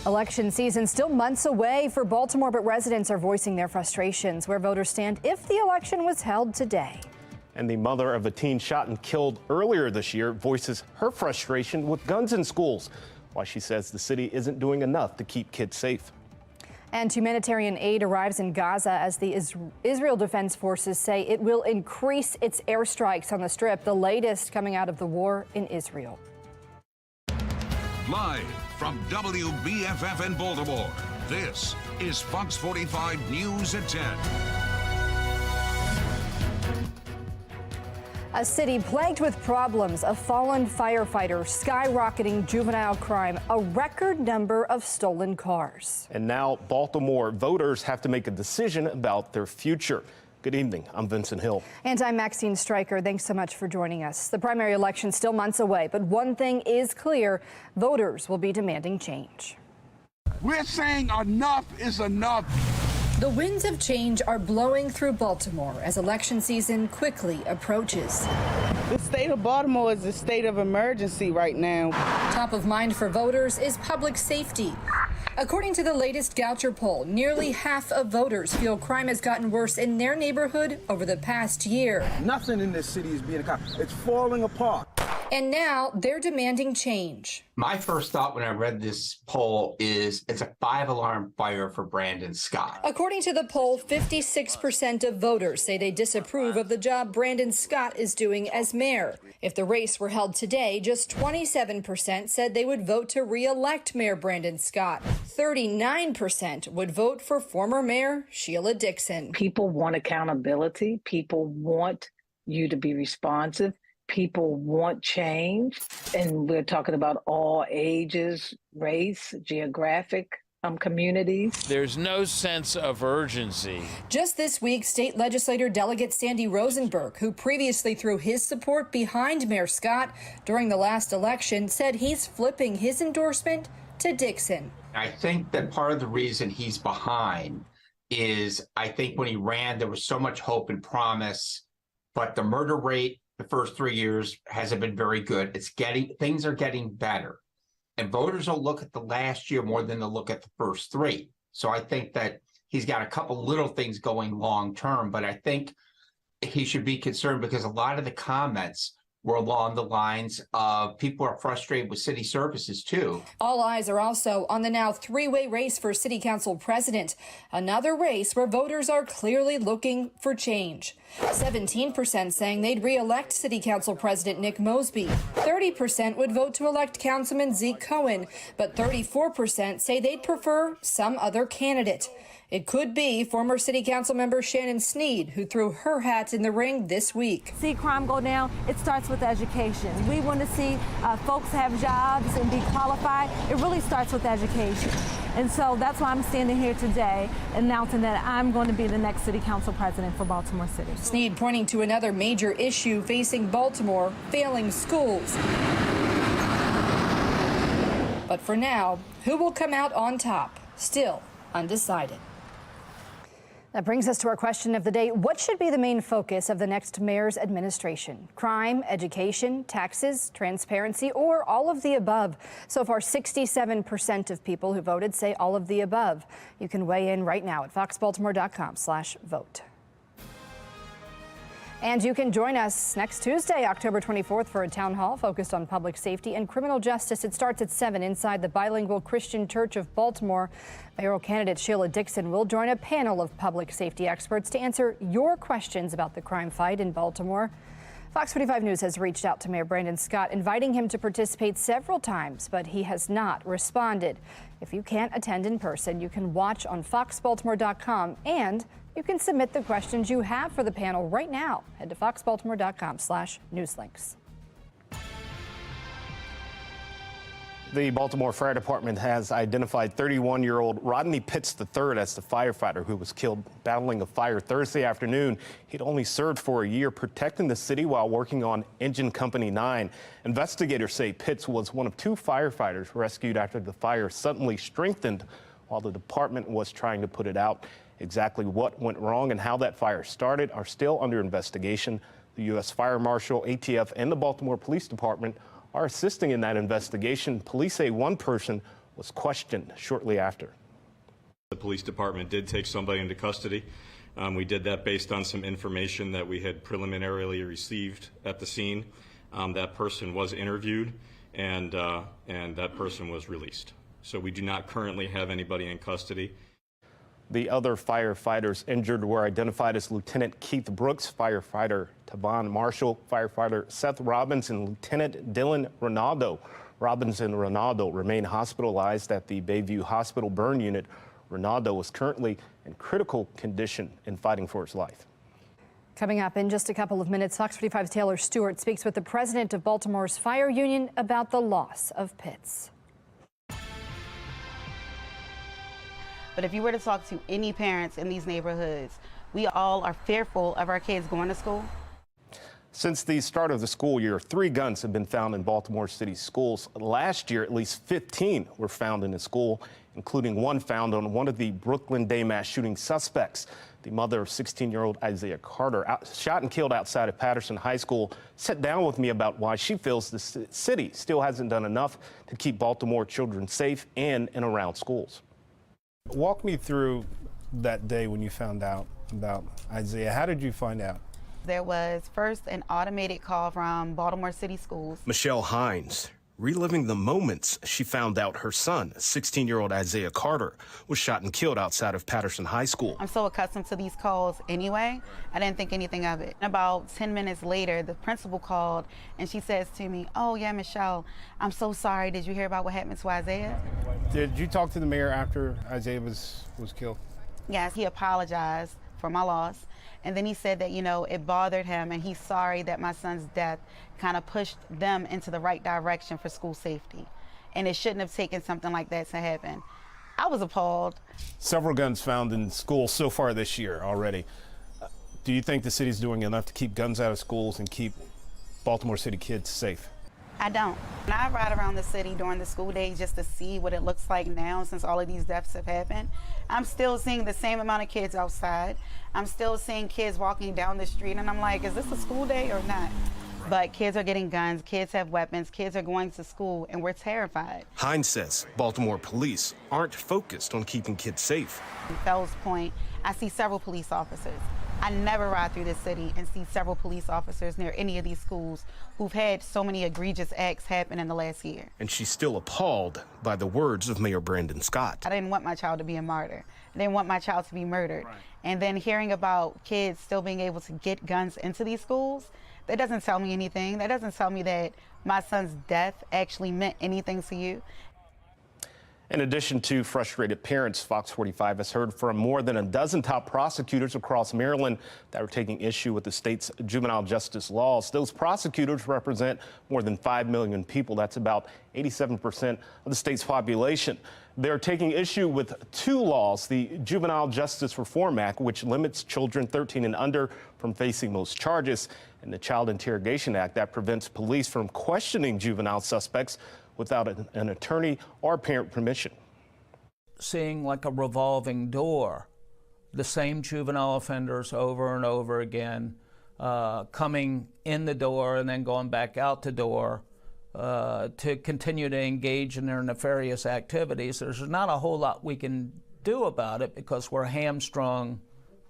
Election season still months away for Baltimore, but residents are voicing their frustrations where voters stand if the election was held today. And the mother of a teen shot and killed earlier this year voices her frustration with guns in schools, while she says the city isn't doing enough to keep kids safe. And humanitarian aid arrives in Gaza as the Israel Defense Forces say it will increase its airstrikes on the Strip, the latest coming out of the war in Israel. Live from WBFF in Baltimore, this is Fox 45 News at 10. A city plagued with problems, a fallen firefighter, skyrocketing juvenile crime, a record number of stolen cars. And now Baltimore voters have to make a decision about their future. Good evening. I'm Vincent Hill. And I'm Maxine Stryker. Thanks so much for joining us. The primary election still months away, but one thing is clear. Voters will be demanding change. We're saying enough is enough. The winds of change are blowing through Baltimore as election season quickly approaches. The state of Baltimore is a state of emergency right now. Top of mind for voters is public safety. According to the latest Goucher poll, nearly half of voters feel crime has gotten worse in their neighborhood over the past year. Nothing in this city is being accomplished. It's falling apart. And now they're demanding change. My first thought when I read this poll is it's a 5-alarm fire for Brandon Scott. According to the poll, 56% of voters say they disapprove of the job Brandon Scott is doing as mayor. If the race were held today, just 27% said they would vote to re-elect Mayor Brandon Scott. 39% would vote for former Mayor Sheila Dixon. People want accountability. People want you to be responsive. People want change, and we're talking about all ages, race, geographic communities. There's no sense of urgency. Just this week, state legislator delegate Sandy Rosenberg, who previously threw his support behind Mayor Scott during the last election, said he's flipping his endorsement to Dixon. I think that part of the reason he's behind is I think when he ran, there was so much hope and promise, but the murder rate the first 3 years hasn't been very good. Things are getting better. And voters will look at the last year more than they'll look at the first 3. So I think that he's got a couple little things going long term, but I think he should be concerned because a lot of the comments were along the lines of people are frustrated with city services too. All eyes are also on the now 3-way race for city council president, another race where voters are clearly looking for change. 17% saying they'd re-elect city council president Nick Mosby. 30% would vote to elect Councilman Zeke Cohen, but 34% say they'd prefer some other candidate. It could be former city council member Shannon Sneed, who threw her hat in the ring this week. See crime go down, it starts with education. We want to see folks have jobs and be qualified. It really starts with education. And so that's why I'm standing here today announcing that I'm going to be the next city council president for Baltimore City. Sneed pointing to another major issue facing Baltimore, failing schools. But for now, who will come out on top? Still undecided. That brings us to our question of the day. What should be the main focus of the next mayor's administration? Crime, education, taxes, transparency, or all of the above? So far, 67% of people who voted say all of the above. You can weigh in right now at foxbaltimore.com/vote. And you can join us next Tuesday, October 24th, for a town hall focused on public safety and criminal justice. It starts at 7 inside the bilingual Christian Church of Baltimore. Mayoral candidate Sheila Dixon will join a panel of public safety experts to answer your questions about the crime fight in Baltimore. Fox 45 News has reached out to Mayor Brandon Scott, inviting him to participate several times, but he has not responded. If you can't attend in person, you can watch on foxbaltimore.com, and you can submit the questions you have for the panel right now. Head to foxbaltimore.com/newslinks. The Baltimore Fire Department has identified 31-year-old Rodney Pitts III as the firefighter who was killed battling a fire Thursday afternoon. He'd only served for a year protecting the city while working on Engine Company 9. Investigators say Pitts was one of 2 firefighters rescued after the fire suddenly strengthened while the department was trying to put it out. Exactly what went wrong and how that fire started are still under investigation. The U.S. Fire Marshal, ATF, and the Baltimore Police Department are assisting in that investigation. Police say one person was questioned shortly after. The police department did take somebody into custody. We did that based on some information that we had preliminarily received at the scene. That person was interviewed, and that person was released. So we do not currently have anybody in custody. The other firefighters injured were identified as Lieutenant Keith Brooks, firefighter Tavon Marshall, firefighter Seth Robbins, and Lieutenant Dylan Ronaldo. Robbins and Ronaldo remain hospitalized at the Bayview Hospital burn unit. Ronaldo is currently in critical condition and fighting for his life. Coming up in just a couple of minutes, Fox 45's Taylor Stewart speaks with the president of Baltimore's fire union about the loss of pits. But if you were to talk to any parents in these neighborhoods, we all are fearful of our kids going to school. Since the start of the school year, 3 guns have been found in Baltimore City schools. Last year, at least 15 were found in a school, including one found on one of the Brooklyn day mass shooting suspects. The mother of 16-year-old Isaiah Carter, shot and killed outside of Patterson High School, sat down with me about why she feels the city still hasn't done enough to keep Baltimore children safe in and around schools. Walk me through that day when you found out about Isaiah. How did you find out? There was first an automated call from Baltimore City Schools. Michelle Hines, reliving the moments she found out her son, 16-year-old Isaiah Carter, was shot and killed outside of Patterson High School. I'm so accustomed to these calls anyway, I didn't think anything of it. About 10 minutes later, the principal called and she says to me, "Oh yeah, Michelle, I'm so sorry. Did you hear about what happened to Isaiah?" Did you talk to the mayor after Isaiah was killed? Yes, he apologized for my loss. And then he said that, it bothered him and he's sorry that my son's death kind of pushed them into the right direction for school safety. And it shouldn't have taken something like that to happen. I was appalled. Several guns found in schools so far this year already. Do you think the city's doing enough to keep guns out of schools and keep Baltimore City kids safe? I don't. When I ride around the city during the school day just to see what it looks like now since all of these deaths have happened, I'm still seeing the same amount of kids outside. I'm still seeing kids walking down the street and I'm like, is this a school day or not? But kids are getting guns, kids have weapons, kids are going to school, and we're terrified. Hines says Baltimore police aren't focused on keeping kids safe. In Fells Point, I see several police officers. I never ride through this city and see several police officers near any of these schools who've had so many egregious acts happen in the last year. And she's still appalled by the words of Mayor Brandon Scott. I didn't want my child to be a martyr. I didn't want my child to be murdered. Right. And then hearing about kids still being able to get guns into these schools, that doesn't tell me anything. That doesn't tell me that my son's death actually meant anything to you. In addition to frustrated parents, Fox 45 has heard from more than a dozen top prosecutors across Maryland that are taking issue with the state's juvenile justice laws. Those prosecutors represent more than 5 million people. That's about 87% of the state's population. They're taking issue with 2 laws, the Juvenile Justice Reform Act, which limits children 13 and under from facing most charges, and the Child Interrogation Act that prevents police from questioning juvenile suspects without an attorney or parent permission. Seeing like a revolving door, the same juvenile offenders over and over again, coming in the door and then going back out the door to continue to engage in their nefarious activities. There's not a whole lot we can do about it because we're hamstrung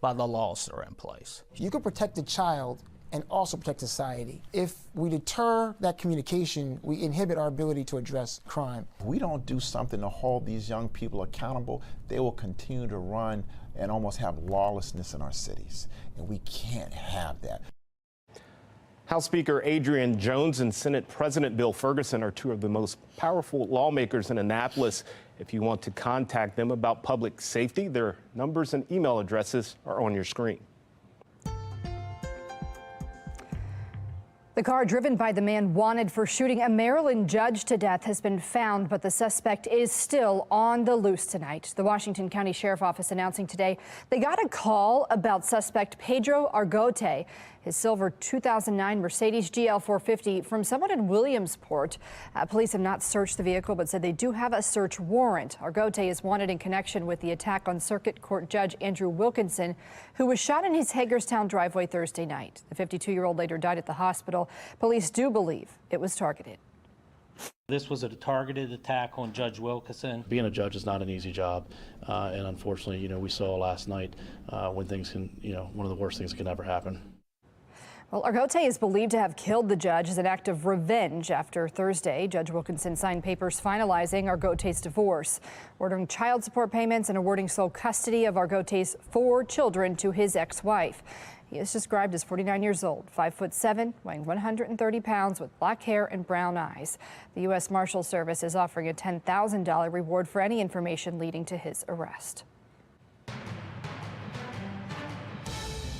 by the laws that are in place. You can protect the child and also protect society. If we deter that communication, we inhibit our ability to address crime. If we don't do something to hold these young people accountable, they will continue to run and almost have lawlessness in our cities. And we can't have that. House Speaker Adrian Jones and Senate President Bill Ferguson are 2 of the most powerful lawmakers in Annapolis. If you want to contact them about public safety, their numbers and email addresses are on your screen. The car driven by the man wanted for shooting a Maryland judge to death has been found, but the suspect is still on the loose tonight. The Washington County Sheriff's Office announcing today they got a call about suspect Pedro Argote, his silver 2009 Mercedes GL 450 from someone in Williamsport. Police have not searched the vehicle, but said they do have a search warrant. Argote is wanted in connection with the attack on Circuit Court Judge Andrew Wilkinson, who was shot in his Hagerstown driveway Thursday night. The 52-year-old later died at the hospital. Police do believe it was targeted. This was a targeted attack on Judge Wilkinson. Being a judge is not an easy job, and unfortunately, we saw last night when things can, one of the worst things that can ever happen. Well, Argote is believed to have killed the judge as an act of revenge after Thursday. Judge Wilkinson signed papers finalizing Argote's divorce, ordering child support payments and awarding sole custody of Argote's 4 children to his ex-wife. He is described as 49 years old, 5'7", weighing 130 pounds, with black hair and brown eyes. The U.S. Marshals Service is offering a $10,000 reward for any information leading to his arrest.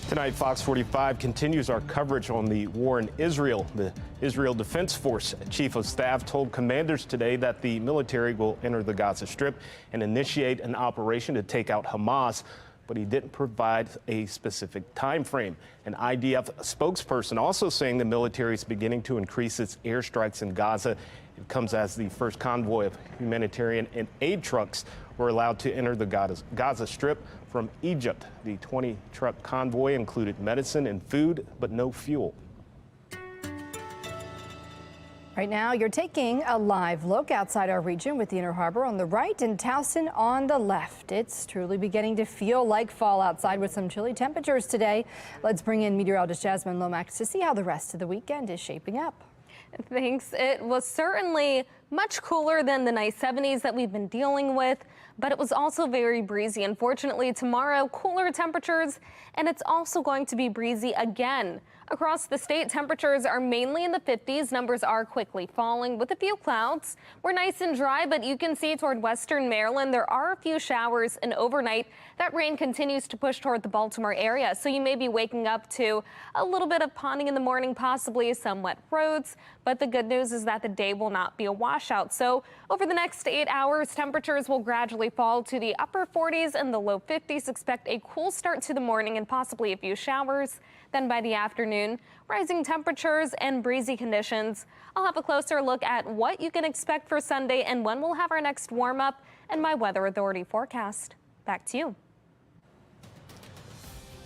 Tonight, Fox 45 continues our coverage on the war in Israel. The Israel Defense Force Chief of Staff told commanders today that the military will enter the Gaza Strip and initiate an operation to take out Hamas, but he didn't provide a specific time frame. An IDF spokesperson also saying the military is beginning to increase its airstrikes in Gaza. It comes as the first convoy of humanitarian and aid trucks were allowed to enter the Gaza Strip from Egypt. The 20-truck convoy included medicine and food, but no fuel. Right now, you're taking a live look outside our region with the Inner Harbor on the right and Towson on the left. It's truly beginning to feel like fall outside with some chilly temperatures today. Let's bring in meteorologist Jasmine Lomax to see how the rest of the weekend is shaping up. Thanks. It was certainly much cooler than the nice 70s that we've been dealing with, but it was also very breezy. Unfortunately, tomorrow, cooler temperatures, and it's also going to be breezy again. Across the state, temperatures are mainly in the 50s. Numbers are quickly falling with a few clouds. We're nice and dry, but you can see toward western Maryland, there are a few showers, and overnight, that rain continues to push toward the Baltimore area. So you may be waking up to a little bit of ponding in the morning, possibly some wet roads. But the good news is that the day will not be a washout. So over the next 8 hours, temperatures will gradually fall to the upper 40s and the low 50s. Expect a cool start to the morning and possibly a few showers. Then by the afternoon, rising temperatures and breezy conditions. I'll have a closer look at what you can expect for Sunday and when we'll have our next warm up and my Weather Authority forecast. Back to you.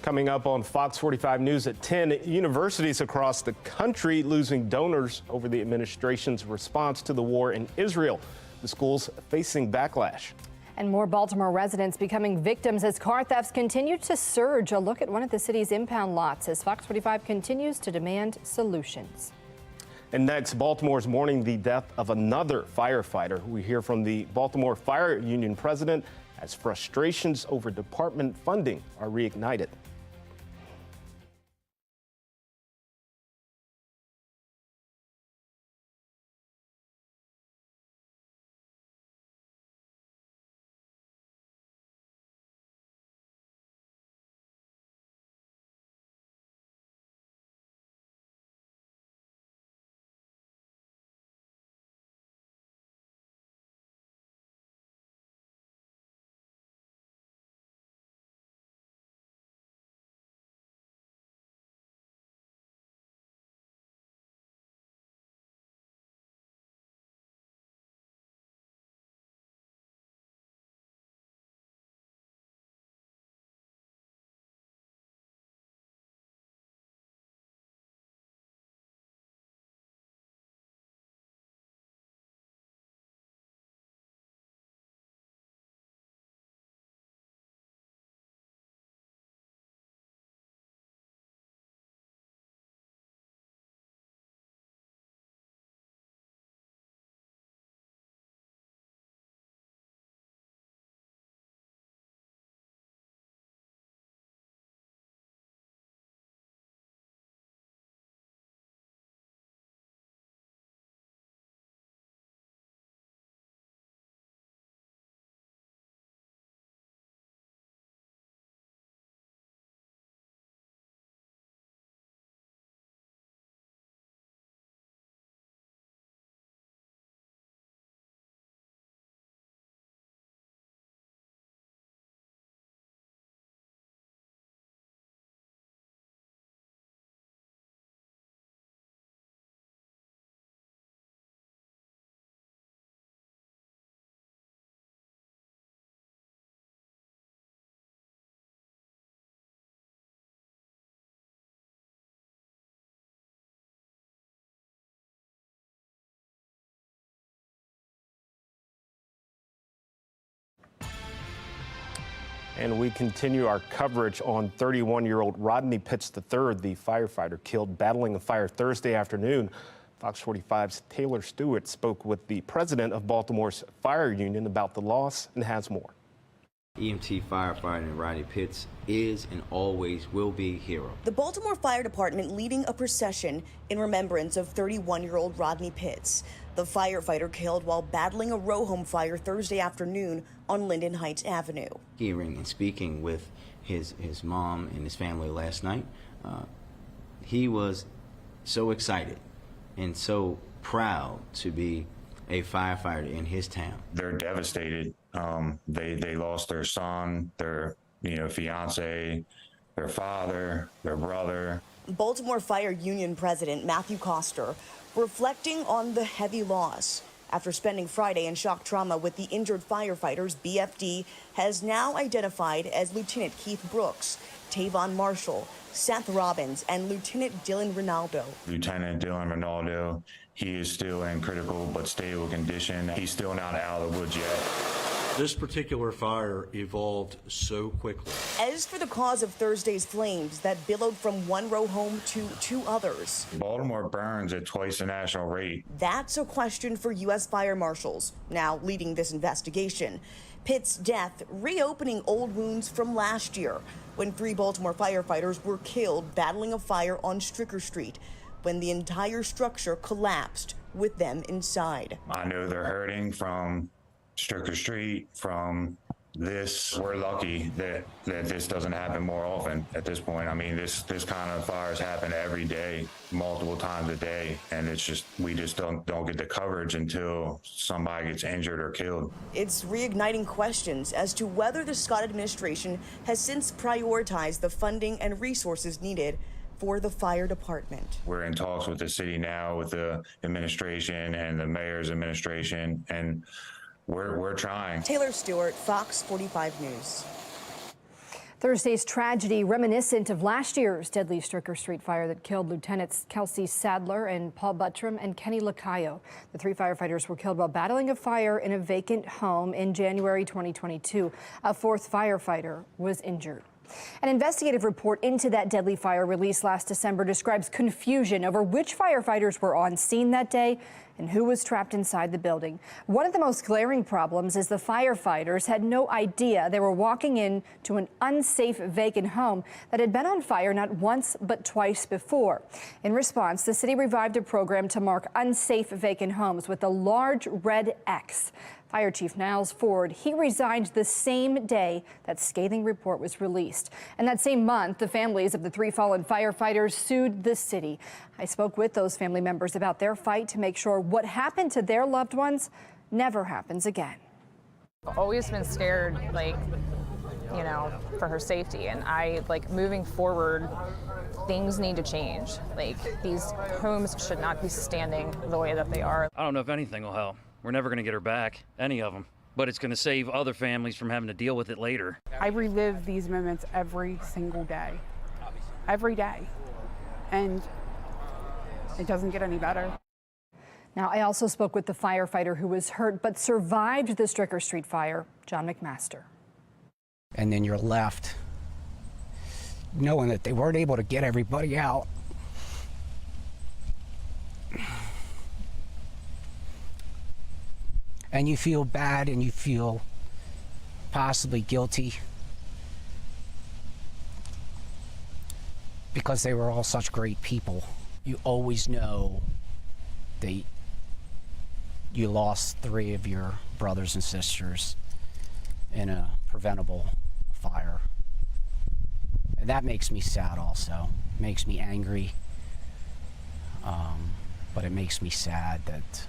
Coming up on Fox 45 News at 10, universities across the country losing donors over the administration's response to the war in Israel. The schools facing backlash. And more Baltimore residents becoming victims as car thefts continue to surge. A look at one of the city's impound lots as Fox 45 continues to demand solutions. And next, Baltimore's mourning the death of another firefighter. We hear from the Baltimore Fire Union president as frustrations over department funding are reignited. And we continue our coverage on 31-year-old Rodney Pitts III, the firefighter killed battling a fire Thursday afternoon. Fox 45's Taylor Stewart spoke with the president of Baltimore's fire union about the loss and has more. EMT firefighter Rodney Pitts is and always will be a hero. The Baltimore Fire Department leading a procession in remembrance of 31-year-old Rodney Pitts, the firefighter killed while battling a row home fire Thursday afternoon on Linden Heights Avenue. Hearing and speaking with his mom and his family last night, he was so excited and so proud to be a firefighter in his town. They're devastated. They lost their son, their fiance, their father, their brother. Baltimore Fire Union President Matthew Koster reflecting on the heavy loss. After spending Friday in shock trauma with the injured firefighters, BFD has now identified as Lieutenant Keith Brooks, Tavon Marshall, Seth Robbins, and Lieutenant Dylan Ronaldo. Lieutenant Dylan Ronaldo, he is still in critical but stable condition. He's still not out of the woods yet. This particular fire evolved so quickly. As for the cause of Thursday's flames that billowed from one row home to two others, Baltimore burns at twice the national rate. That's a question for U.S. fire marshals, now leading this investigation. Pitt's death reopening old wounds from last year when 3 Baltimore firefighters were killed battling a fire on Stricker Street when the entire structure collapsed with them inside. I know they're hurting from Stricker Street, from this. We're lucky that this doesn't happen more often at this point. I mean, this kind of fires happen every day, multiple times a day, and it's just we just don't get the coverage until somebody gets injured or killed. It's reigniting questions as to whether the Scott administration has since prioritized the funding and resources needed for the fire department. We're in talks with the city now, with the administration and the mayor's administration, and we're trying. Taylor Stewart, Fox 45 News. Thursday's tragedy reminiscent of last year's deadly Stricker Street fire that killed Lieutenants Kelsey Sadler and Paul Buttram and Kenny Lacayo. The 3 firefighters were killed while battling a fire in a vacant home in January 2022. A 4th firefighter was injured. An investigative report into that deadly fire released last December describes confusion over which firefighters were on scene that day and who was trapped inside the building. One of the most glaring problems is the firefighters had no idea they were walking into an unsafe vacant home that had been on fire not once but twice before. In response, the city revived a program to mark unsafe vacant homes with a large red X. Fire Chief Niles Ford, he resigned the same day that scathing report was released. And that same month, the families of the 3 fallen firefighters sued the city. I spoke with those family members about their fight to make sure what happened to their loved ones never happens again. I've always been scared, for her safety. And moving forward, things need to change. These homes should not be standing the way that they are. I don't know if anything will help. We're never going to get her back, any of them. But it's going to save other families from having to deal with it later. I relive these moments every single day. Every day. And it doesn't get any better. Now, I also spoke with the firefighter who was hurt but survived the Stricker Street fire, John McMaster. And then you're left knowing that they weren't able to get everybody out. And you feel bad and you feel possibly guilty because they were all such great people. You always know that you lost 3 of your brothers and sisters in a preventable fire. And that makes me sad also. It makes me angry. But it makes me sad that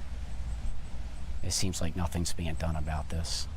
it seems like nothing's being done about this.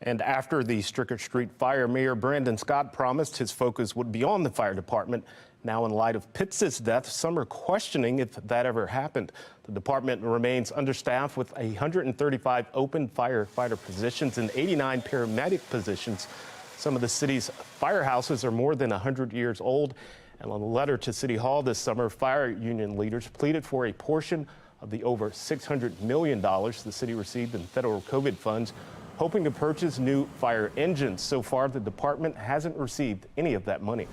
And after the Stricker Street fire, Mayor Brandon Scott promised his focus would be on the fire department. Now, in light of Pitts' death, some are questioning if that ever happened. The department remains understaffed with 135 open firefighter positions and 89 paramedic positions. Some of the city's firehouses are more than 100 years old. And on a letter to City Hall this summer, fire union leaders pleaded for a portion of the over $600 million the city received in federal COVID funds hoping to purchase new fire engines. So far, the department hasn't received any of that money.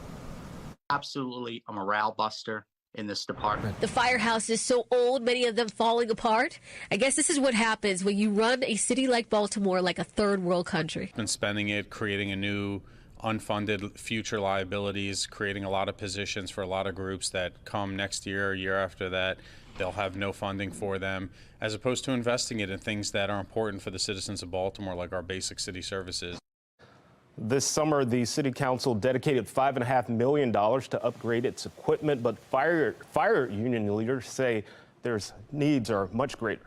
Absolutely a morale buster in this department. The firehouse is so old, many of them falling apart. I guess this is what happens when you run a city like Baltimore like a third world country. Been spending it, creating a new unfunded future liabilities, creating a lot of positions for a lot of groups that come next year or year after that. They'll have no funding for them, as opposed to investing it in things that are important for the citizens of Baltimore, like our basic city services. This summer, the City Council dedicated $5.5 million to upgrade its equipment, but fire union leaders say their needs are much greater.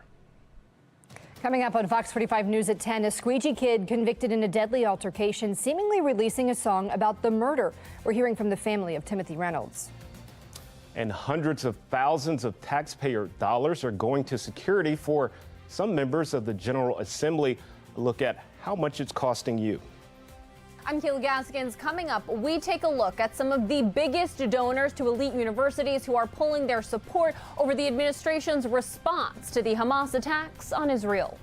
Coming up on Fox 45 News at 10, a squeegee kid convicted in a deadly altercation, seemingly releasing a song about the murder. We're hearing from the family of Timothy Reynolds. And hundreds of thousands of taxpayer dollars are going to security for some members of the General Assembly. A look at how much it's costing you. I'm Kayla Gaskins. Coming up, we take a look at some of the biggest donors to elite universities who are pulling their support over the administration's response to the Hamas attacks on Israel.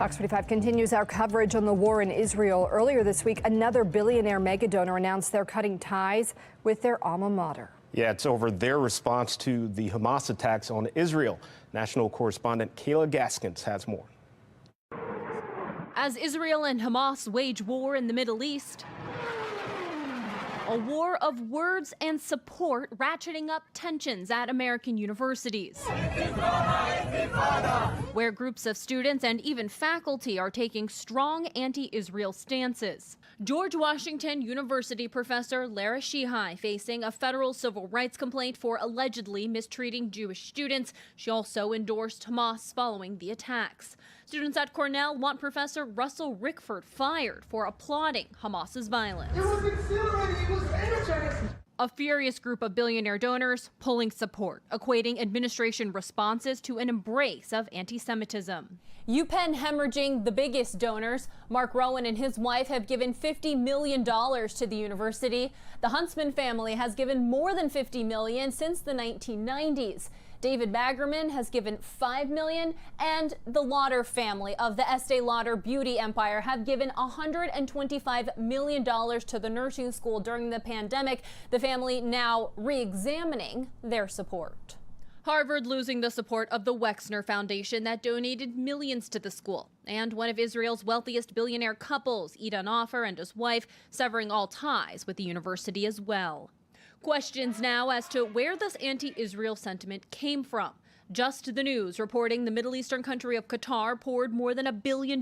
Fox 45 continues our coverage on the war in Israel. Earlier this week, another billionaire mega donor announced they're cutting ties with their alma mater. Yeah, it's over their response to the Hamas attacks on Israel. National correspondent Kayla Gaskins has more. As Israel and Hamas wage war in the Middle East, a war of words and support ratcheting up tensions at American universities, where groups of students and even faculty are taking strong anti-Israel stances. George Washington University professor Lara Shihai facing a federal civil rights complaint for allegedly mistreating Jewish students. She also endorsed Hamas following the attacks. Students at Cornell want Professor Russell Rickford fired for applauding Hamas's violence. It was exhilarating. It was energetic. A furious group of billionaire donors pulling support, equating administration responses to an embrace of anti-Semitism. UPenn hemorrhaging the biggest donors. Mark Rowan and his wife have given $50 million to the university. The Huntsman family has given more than $50 million since the 1990s. David Baggerman has given $5 million, and the Lauder family of the Estee Lauder beauty empire have given $125 million to the nursing school during the pandemic. The family now re-examining their support. Harvard losing the support of the Wexner Foundation that donated millions to the school. And one of Israel's wealthiest billionaire couples, Idan Ofer and his wife, severing all ties with the university as well. Questions now as to where this anti-Israel sentiment came from. Just the News reporting the Middle Eastern country of Qatar poured more than $1 billion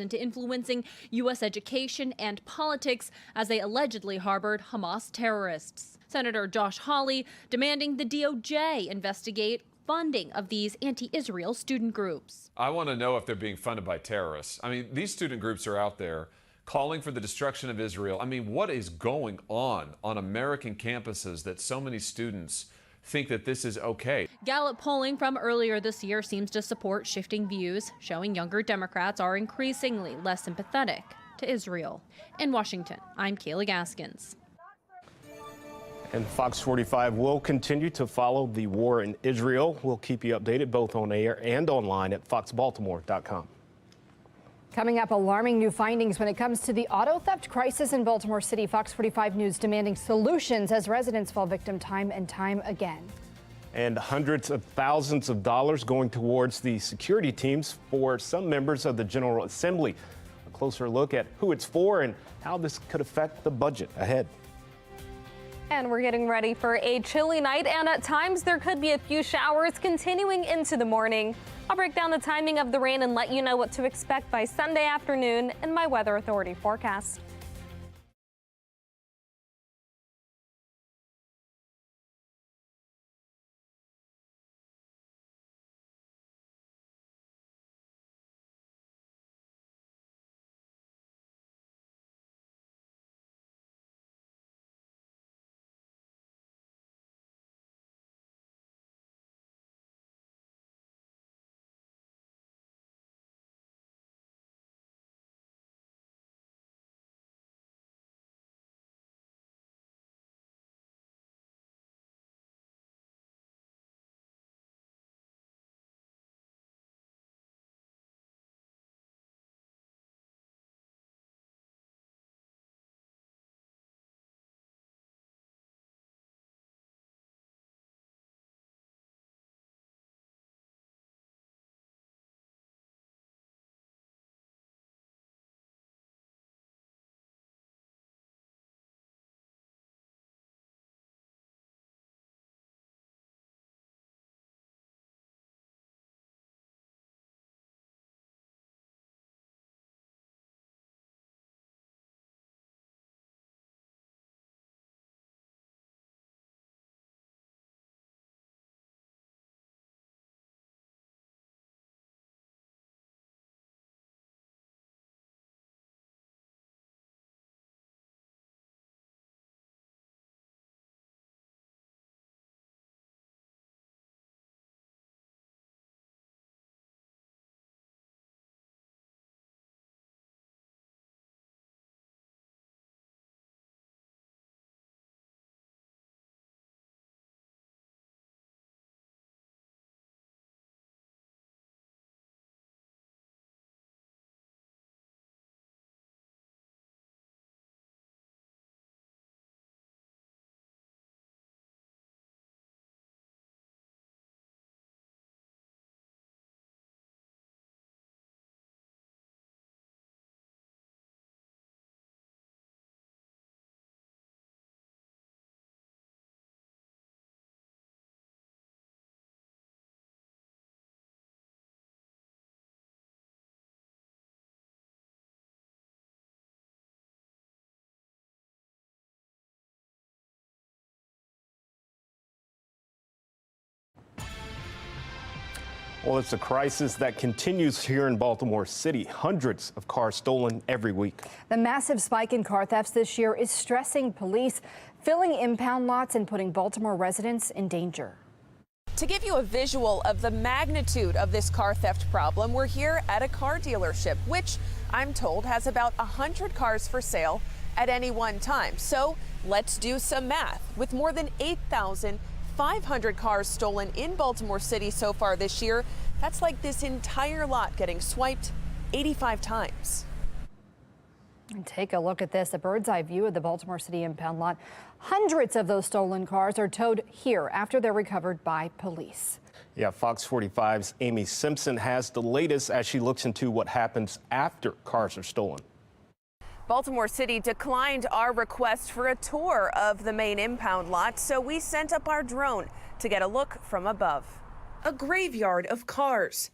into influencing U.S. education and politics as they allegedly harbored Hamas terrorists. Senator Josh Hawley demanding the DOJ investigate funding of these anti-Israel student groups. I want to know if they're being funded by terrorists. I mean, these student groups are out there calling for the destruction of Israel. I mean, what is going on American campuses that so many students think that this is okay? Gallup polling from earlier this year seems to support shifting views, showing younger Democrats are increasingly less sympathetic to Israel. In Washington, I'm Kayla Gaskins. And Fox 45 will continue to follow the war in Israel. We'll keep you updated both on air and online at foxbaltimore.com. Coming up, alarming new findings when it comes to the auto theft crisis in Baltimore City. Fox 45 News demanding solutions as residents fall victim time and time again. And hundreds of thousands of dollars going towards the security teams for some members of the General Assembly. A closer look at who it's for and how this could affect the budget ahead. And we're getting ready for a chilly night, and at times there could be a few showers continuing into the morning. I'll break down the timing of the rain and let you know what to expect by Sunday afternoon in my Weather Authority forecast. Well, it's a crisis that continues here in Baltimore City. Hundreds of cars stolen every week. The massive spike in car thefts this year is stressing police, filling impound lots and putting Baltimore residents in danger. To give you a visual of the magnitude of this car theft problem, we're here at a car dealership, which I'm told has about 100 cars for sale at any one time. So let's do some math. With more than 8,500 cars stolen in Baltimore City so far this year, that's like this entire lot getting swiped 85 times. And take a look at this, a bird's eye view of the Baltimore City impound lot. Hundreds of those stolen cars are towed here after they're recovered by police. Yeah, Fox 45's Amy Simpson has the latest as she looks into what happens after cars are stolen. Baltimore City declined our request for a tour of the main impound lot, so we sent up our drone to get a look from above. A graveyard of cars.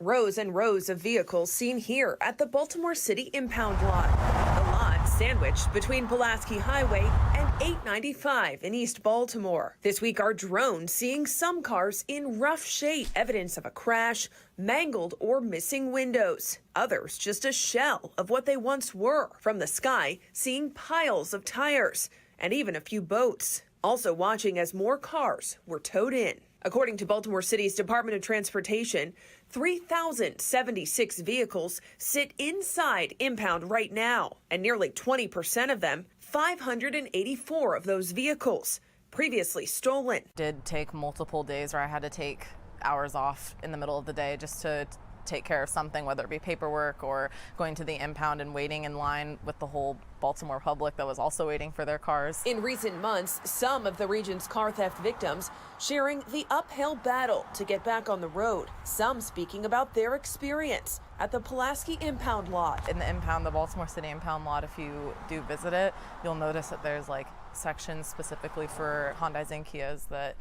Rows and rows of vehicles seen here at the Baltimore City impound lot. The lot sandwiched between Pulaski Highway and 895 in East Baltimore. This week, our drone seeing some cars in rough shape, evidence of a crash, mangled or missing windows. Others just a shell of what they once were. From the sky, seeing piles of tires and even a few boats. Also watching as more cars were towed in. According to Baltimore City's Department of Transportation, 3,076 vehicles sit inside impound right now, and nearly 20% of them, 584 of those vehicles, previously stolen. It did take multiple days where I had to take hours off in the middle of the day just to take care of something, whether it be paperwork or going to the impound and waiting in line with the whole Baltimore public that was also waiting for their cars. In recent months, some of the region's car theft victims sharing the uphill battle to get back on the road. Some speaking about their experience at the Pulaski impound lot. In the impound, the Baltimore City impound lot, if you do visit it, you'll notice that there's like sections specifically for Hyundais and Kias that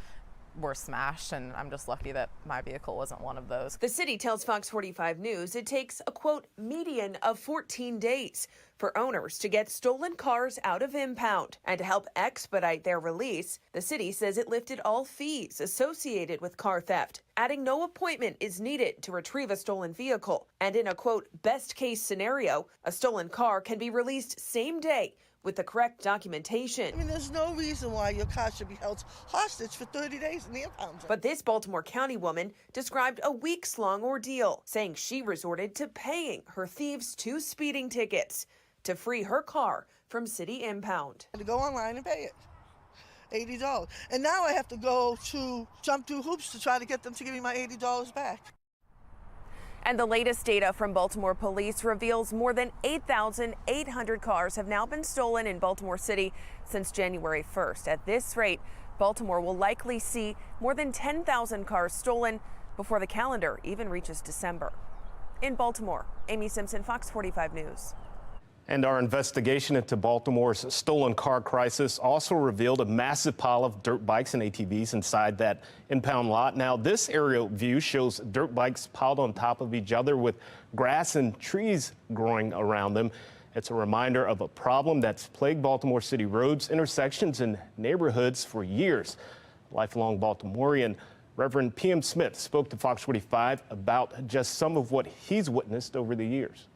were smashed, and I'm just lucky that my vehicle wasn't one of those. The city tells Fox 45 News it takes a, quote, median of 14 days for owners to get stolen cars out of impound. And to help expedite their release, the city says it lifted all fees associated with car theft, adding no appointment is needed to retrieve a stolen vehicle. And in a, quote, best case scenario, a stolen car can be released same day with the correct documentation. I mean, there's no reason why your car should be held hostage for 30 days in the impound. But this Baltimore County woman described a weeks-long ordeal, saying she resorted to paying her thieves 2 speeding tickets to free her car from city impound. I had to go online and pay it, $80. And now I have to go to jump through hoops to try to get them to give me my $80 back. And the latest data from Baltimore police reveals more than 8,800 cars have now been stolen in Baltimore City since January 1st. At this rate, Baltimore will likely see more than 10,000 cars stolen before the calendar even reaches December. In Baltimore, Amy Simpson, Fox 45 News. And our investigation into Baltimore's stolen car crisis also revealed a massive pile of dirt bikes and ATVs inside that impound lot. Now, this aerial view shows dirt bikes piled on top of each other with grass and trees growing around them. It's a reminder of a problem that's plagued Baltimore City roads, intersections, and neighborhoods for years. Lifelong Baltimorean Reverend P.M. Smith spoke to Fox 45 about just some of what he's witnessed over the years.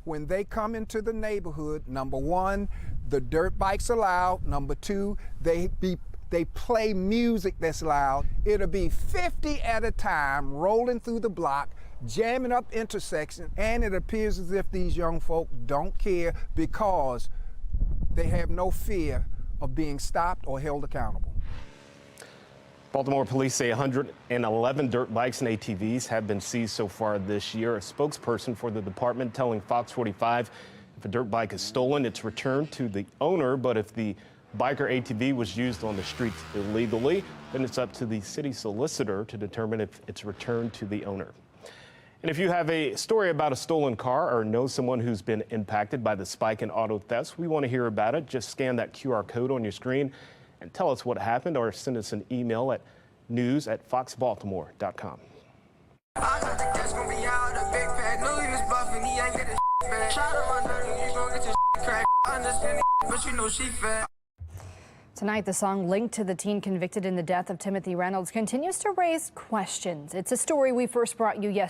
When they come into the neighborhood, number one, the dirt bikes are loud. Number two, they play music that's loud. It'll be 50 at a time rolling through the block, jamming up intersections, and it appears as if these young folk don't care because they have no fear of being stopped or held accountable. Baltimore police say 111 dirt bikes and ATVs have been seized so far this year. A spokesperson for the department telling Fox 45 if a dirt bike is stolen, it's returned to the owner. But if the bike or ATV was used on the streets illegally, then it's up to the city solicitor to determine if it's returned to the owner. And if you have a story about a stolen car or know someone who's been impacted by the spike in auto thefts, we want to hear about it. Just scan that QR code on your screen and tell us what happened, or send us an email at news@foxbaltimore.com. Tonight, the song linked to the teen convicted in the death of Timothy Reynolds continues to raise questions. It's a story we first brought you yesterday.